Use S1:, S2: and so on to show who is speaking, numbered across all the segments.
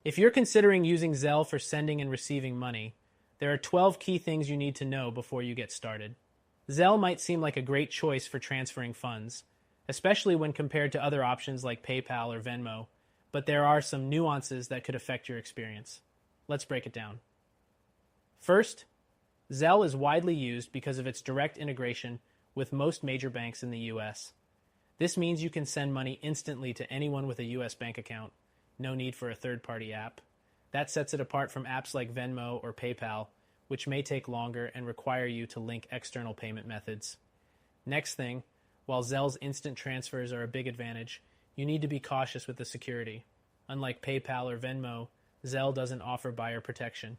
S1: If you're considering using Zelle for sending and receiving money, there are 12 key things you need to know before you get started. Zelle might seem like a great choice for transferring funds, especially when compared to other options like PayPal or Venmo, but there are some nuances that could affect your experience. Let's break it down. First, Zelle is widely used because of its direct integration with most major banks in the US. This means you can send money instantly to anyone with a US bank account. No need for a third-party app. That sets it apart from apps like Venmo or PayPal, which may take longer and require you to link external payment methods. Next thing, while Zelle's instant transfers are a big advantage, you need to be cautious with the security. Unlike PayPal or Venmo, Zelle doesn't offer buyer protection.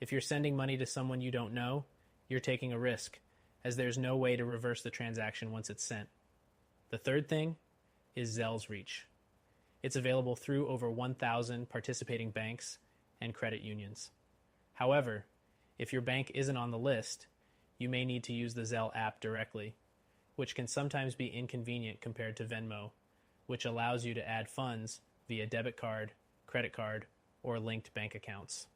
S1: If you're sending money to someone you don't know, you're taking a risk, as there's no way to reverse the transaction once it's sent. The third thing is Zelle's reach. It's available through over 1,000 participating banks and credit unions. However, if your bank isn't on the list, you may need to use the Zelle app directly, which can sometimes be inconvenient compared to Venmo, which allows you to add funds via debit card, credit card, or linked bank accounts.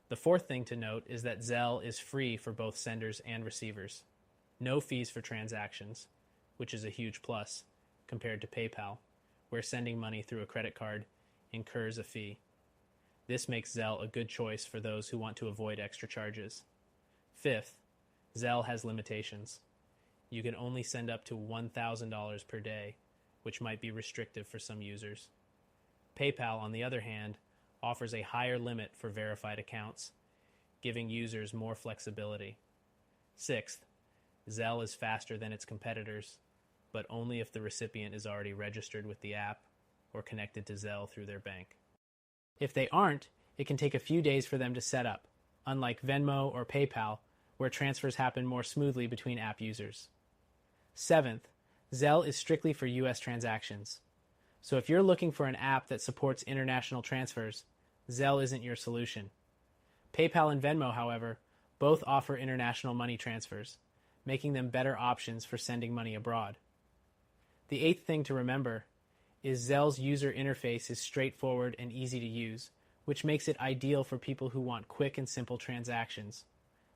S1: The fourth thing to note is that Zelle is free for both senders and receivers. No fees for transactions, which is a huge plus compared to PayPal, where sending money through a credit card incurs a fee. This makes Zelle a good choice for those who want to avoid extra charges. Fifth, Zelle has limitations. You can only send up to $1,000 per day, which might be restrictive for some users. PayPal, on the other hand, offers a higher limit for verified accounts, giving users more flexibility. Sixth, Zelle is faster than its competitors, but only if the recipient is already registered with the app or connected to Zelle through their bank. If they aren't, it can take a few days for them to set up, unlike Venmo or PayPal, where transfers happen more smoothly between app users. Seventh, Zelle is strictly for US transactions. So if you're looking for an app that supports international transfers, Zelle isn't your solution. PayPal and Venmo, however, both offer international money transfers, making them better options for sending money abroad. The eighth thing to remember is Zelle's user interface is straightforward and easy to use, which makes it ideal for people who want quick and simple transactions.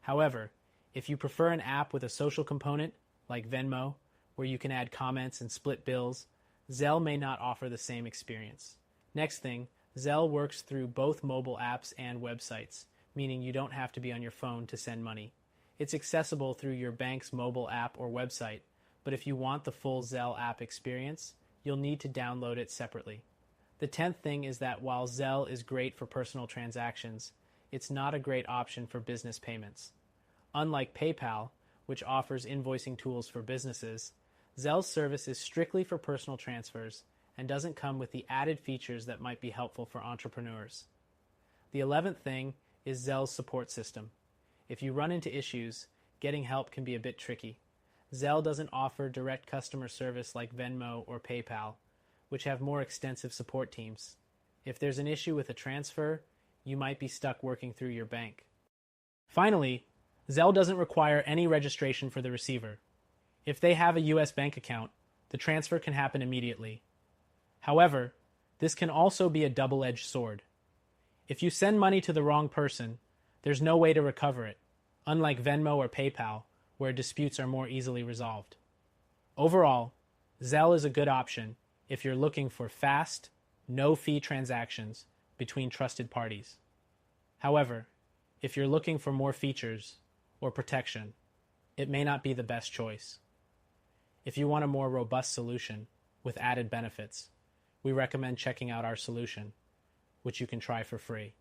S1: However, if you prefer an app with a social component, like Venmo, where you can add comments and split bills, Zelle may not offer the same experience. Next thing, Zelle works through both mobile apps and websites, meaning you don't have to be on your phone to send money. It's accessible through your bank's mobile app or website, but if you want the full Zelle app experience, you'll need to download it separately. The 10th thing is that while Zelle is great for personal transactions, it's not a great option for business payments. Unlike PayPal, which offers invoicing tools for businesses, Zelle's service is strictly for personal transfers and doesn't come with the added features that might be helpful for entrepreneurs. The 11th thing is Zelle's support system. If you run into issues, getting help can be a bit tricky. Zelle doesn't offer direct customer service like Venmo or PayPal, which have more extensive support teams. If there's an issue with a transfer, you might be stuck working through your bank. Finally, Zelle doesn't require any registration for the receiver. If they have a US bank account, the transfer can happen immediately. However, this can also be a double-edged sword. If you send money to the wrong person, there's no way to recover it, unlike Venmo or PayPal, where disputes are more easily resolved. Overall, Zelle is a good option if you're looking for fast, no-fee transactions between trusted parties. However, if you're looking for more features or protection, it may not be the best choice. If you want a more robust solution with added benefits, we recommend checking out our solution, which you can try for free.